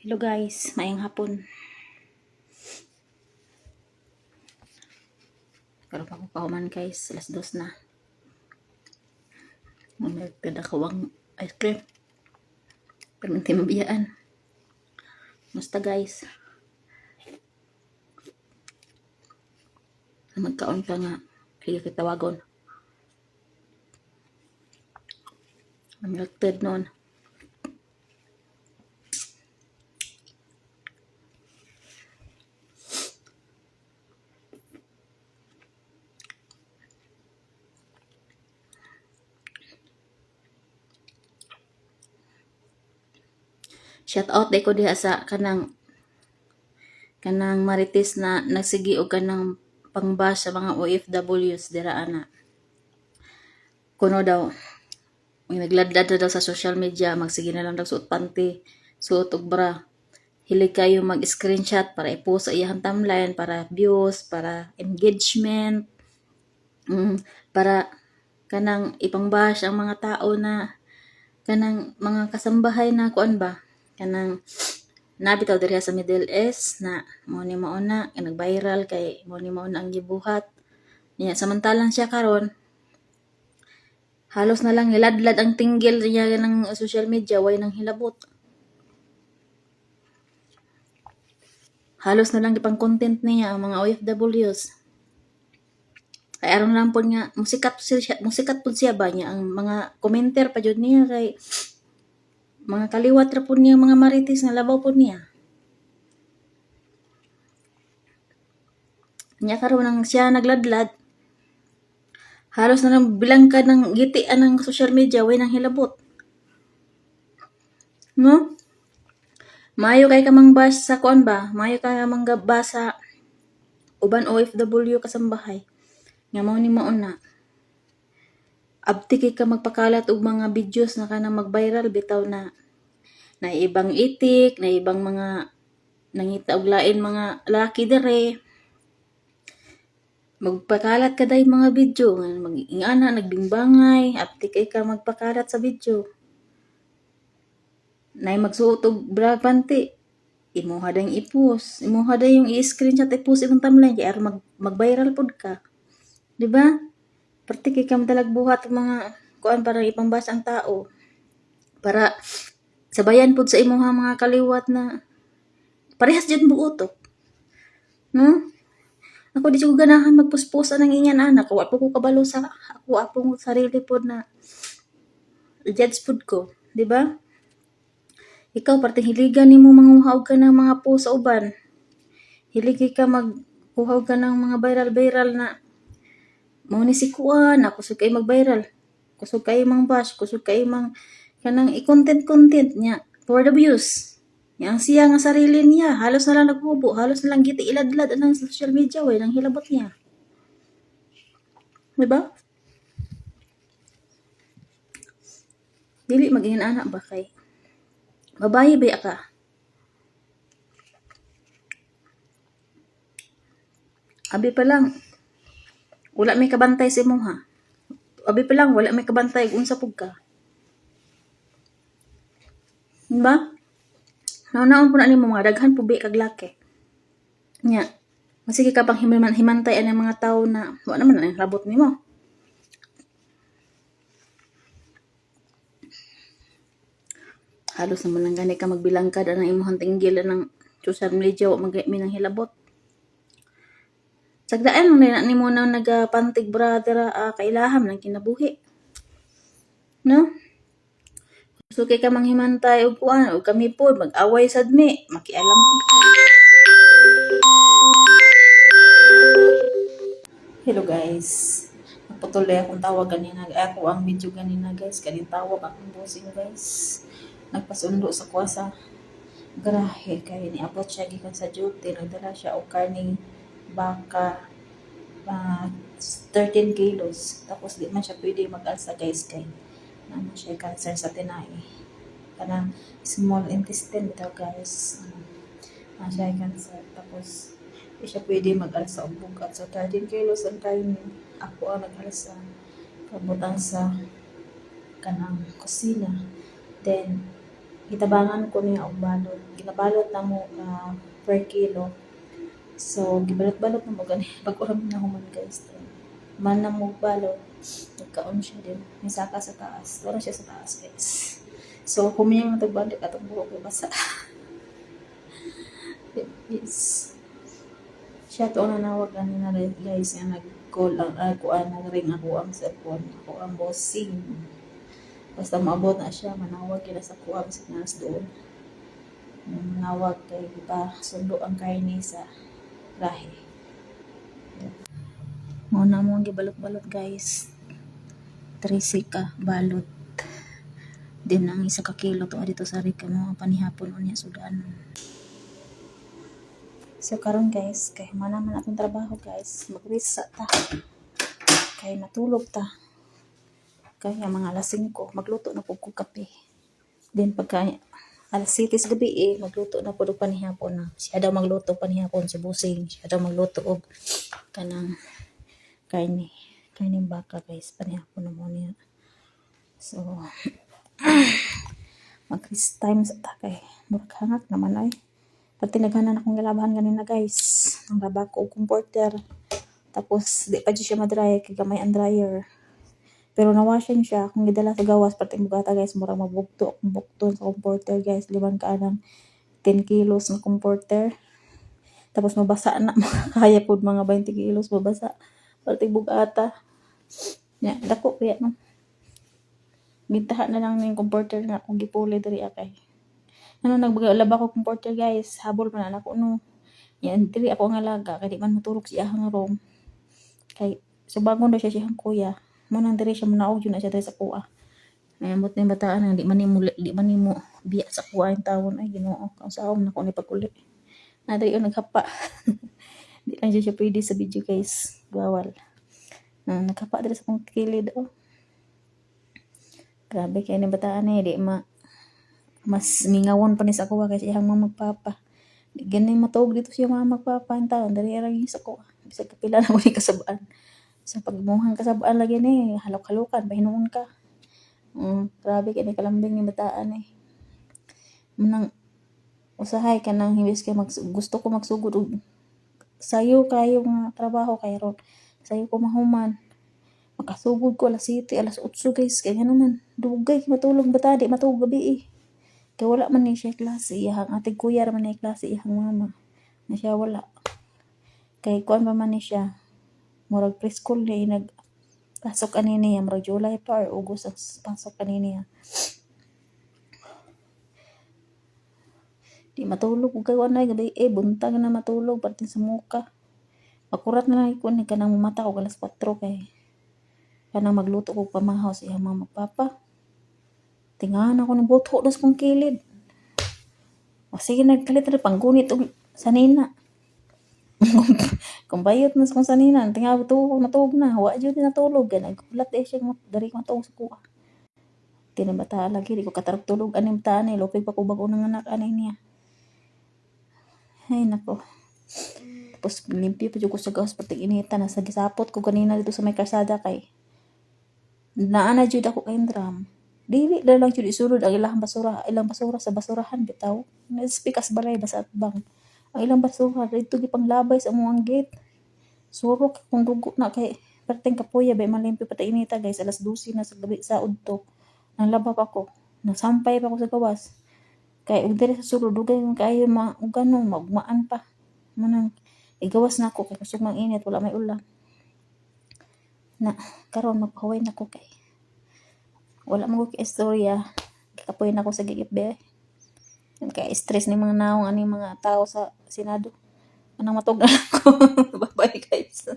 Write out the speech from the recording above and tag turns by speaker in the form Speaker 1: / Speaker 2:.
Speaker 1: Hello guys, maayong hapon. Karon pa ko pahuman guys, alas 2 na. Magpeda kawang ice cream. Perminti mabiyaan. Musta guys? Magkaon ka nga, kaya kitawagon. Milk noon. Shout out day ko diha sa kanang marites na nagsigi og kanang pangbash sa mga OFWs dira ana. Kuno daw may nagladlad daw sa social media, magsige na lang daw suot panty, suot og bra. Hilig kayo mag-screenshot para i-post sa iyang timeline para views, para engagement, para kanang ipangbash ang mga tao na kanang mga kasambahay na kuan ba, kanang nabitaw diri sa Middle East na mo ni mauna nag-viral kay mo ni mauna ang gibuhat niya. Samantalang siya karon halos na lang hiladlad ang tinggil niya ng social media, way nang hilabot. Halos na lang gipang content niya ang mga OFWs. Kay aron lang po nga musikat po siya ba niya ang mga commenter pa jud niya kay mga kaliwat ra po niya mga marites na labaw po niya. Nya karon nang siya nagladlad, halos na lang bilang ka ng gitian ng social media, way nang hilabot. No? Mayo kay kamang bas sa kuan ba? Mayo kay kamang basa uban OFW kasambahay. Nga mao ni mauna. Abti kay ka magpakalat og mga videos na kanang mag-viral bitaw na ibang itik, na ibang mga nangita og lain mga laki dire. Magpakalat ka day mga video nga mag-ingana nagbimbangay, abti kay ka magpakalat sa video. Nay magsuot og bra panty, imuha dayong i-post, imuha dayong i-screenshot i-post imong timeline kay aron mag-viral pod ka. Di ba? Parte kay ka madalag buhat og mga kuan para ipangbasa ang tao. Para sabayan pod sa imuha mga kaliwat na parehas jud buotok. No? Ako di ko ganahan magpuspusan ng inyan anak. Wa po ko kabalo sa ako apong sarili pod na judge pod ko, di ba? Ikaw parte hiligan nimo manguhaw ka ng mga post sa uban. Hiligi ka magkuhaw ka ng mga viral na mao ni si kuan, ako sud kay mag-viral. Kusog kay mang bash, kusog kay mang kanang i-content niya for the views. Yang siya nga sarili niya, halos na lang naghubo, halos na lang giti iladlad ang social media, way nang hilabot niya. Diba? Dili mag-ingana ba kay babae ba ka? Abi pa lang, wala may kabantay sa imo ha. Abi pa lang, wala may kabantay kung unsa pug ka. Diba? Naon po na nimo mga daghan po bi kag laki. Nya, masige ka pang himantay ang mga tao na wala naman ang labot nimo. Halos naman lang gani ka magbilangkad ang imong tinggil ng social media wa minang hilabot. Sagdaan na nimo na nagapantig brother kailaham lang kinabuhi. No? So kay ka manghimantay og kuan og kami po mag-away sadmi, makialam pud ka. Hello guys. Naputuloy akong tawag kanina. Ako ang video kanina guys. Kanin tawag akong bossing guys. Nagpasundo sa kuwasa. Grahe kay ni abot siya gikan sa duty. Nagdala siya og karning baka 13 kilos. Tapos di man siya pwede mag-alsa guys kay naman siya cancer sa tinai. Kanang small intestine bitaw guys. Siya cancer. Tapos di siya pwede mag-alsa og bugat. So 13 kilos ang karning. Ako ang nag-alsa. Pabutang sa kanang kusina. Then gitabangan ko niya og balot. Ginabalot na mo per kilo. So gibalot-balot na mo gani pag uram na human guys. Man na mo balot, nagkaon siya din. May saka sa taas. Wala siya sa taas guys. So kumiyang natagbalik atong buhok kay basa. Yes. Siya to ang nanawag ani na guys nga nag-call ang kuan nag-ring ako ang cellphone ako ang bossing. Basta maabot na siya manawag kila sa kuan sa nas doon. Manawag kay pa sundo ang karne sa lahi. Muna mo ang gibalot-balot guys. 13 ka balot. Din ang isa ka kilo to dito sa rika mo panihapon unya sudan. So karon guys, kay mana man atong trabaho guys, magrisa ta. Kay natulog ta. Kaya mga alas 5, magluto na po ko kape. Then pagka alas 7 sa gabi magluto na po do panihapon na. Siya daw magluto panihapon si Busing. Siya daw magluto og kanang karne baka guys, panihapon na mo niya. So mag-rest time sa ta kay murag hangak naman ay. Pati naghanan akong galabahan ganina guys. Ang raba ko og comforter. Tapos di pa dyan siya madry kay gamay ang dryer. Pero nawashing siya kung gidala sa gawas pati bugata guys murag mabugto akong bukton sa comforter guys. Liban ka ng 10 kilos na comforter. Tapos mabasa na kaya pud mga 20 kilos mabasa. Pati bugata. Ya, dako kaya no. Gintaha na lang ning comforter na akong gipuli diri akay. Ano nagbagalaba ko comforter guys, habol man anak ko no. Yan diri ako ang alaga kay di man matulog siya ang room. Kay so bago na siya siyang kuya. Mo nang diri siya manaog yun na siya diri sa kuha. Nayamot ni bataan nga di man nimo biya sa kuha ang tawon ay Ginoo. Kausahom na ko ni paguli. Na diri naghapa. Di lang siya pwede sa video guys. Bawal. Naghapa diri sa kong kilid oh. Grabe kay ni bataan di mas mingawon pa ni sa kuha kasi iyang mga magpapa. Di ganay matawag dito siya mga magpapa ang taon. Dari arang sa kuha. Bisa kapila na mo ni kasabaan. Sa pagmuhang kasabaan lagi ni halok-halokan. Pahinuon ka. Grabe kay ni kalambing ni bataan eh. Munang usahay ka nang himbis kay gusto ko magsugod og sayo kayo nga trabaho kay ron. Sayo ko mahuman. Makasugod ko alas 7, alas 8 guys. Kaya naman. Dugay matulog batadi. Matulog gabi eh. Kaya wala man ni siya klase. Iyang ating kuya man ni klase. Iyang mama. Na siya wala. Kaya kuan pa man ni siya. Murag preschool niya. Nagpasok ani niya. Murag July pa or August ang pasok ani niya. Di matulog. Kaya wala gabi buntag na matulog. Parting sa muka. Akurat na lang ikon ni kanang mata ko alas 4 kay. Kanang magluto ko pamahaw sa iyang mga magpapa. Tingahan ako ng buto dos kong kilid. O sige, nagkalit na panggunit og sanina. Kung bayot na sa kong sanina, tingahan ko natulog na. Hawa dyan natulog. Nagkulat siya dari ko matulog sa kuha. Tinabata lagi, di ko katarap tulog. Anim taan eh, lupig pa ko bago ng anak anay niya. Ay nako. Tapos limpyo pa dyan ko sa gawas pati inita. Nasa gisapot ko kanina dito sa may karsada kay. Naana dyan ako kay drum. Dili na lang yun isunod ang ilang basura sa basurahan bitaw. Speak as balay basa at bang. Ang ilang basura dito gipanglabay sa among gate. Surok kung dugo na kay perteng kapuya bay malimpyo pati inita guys alas 12 na sa gabi sa udto. Nang labab ako. Nasampay pa ako sa gawas. Kay ug diri sa sulod dugay kung kaayo ganong magmaan pa. Manang igawas na ako kay kusog mang init wala may ulan. Na karon magpaway na ko kay wala mo ko istorya. Kapoy na ako sa GFB. Kaya stress ni mga naong ani mga tao sa Senado. Anong matog na ako. Bye-bye guys.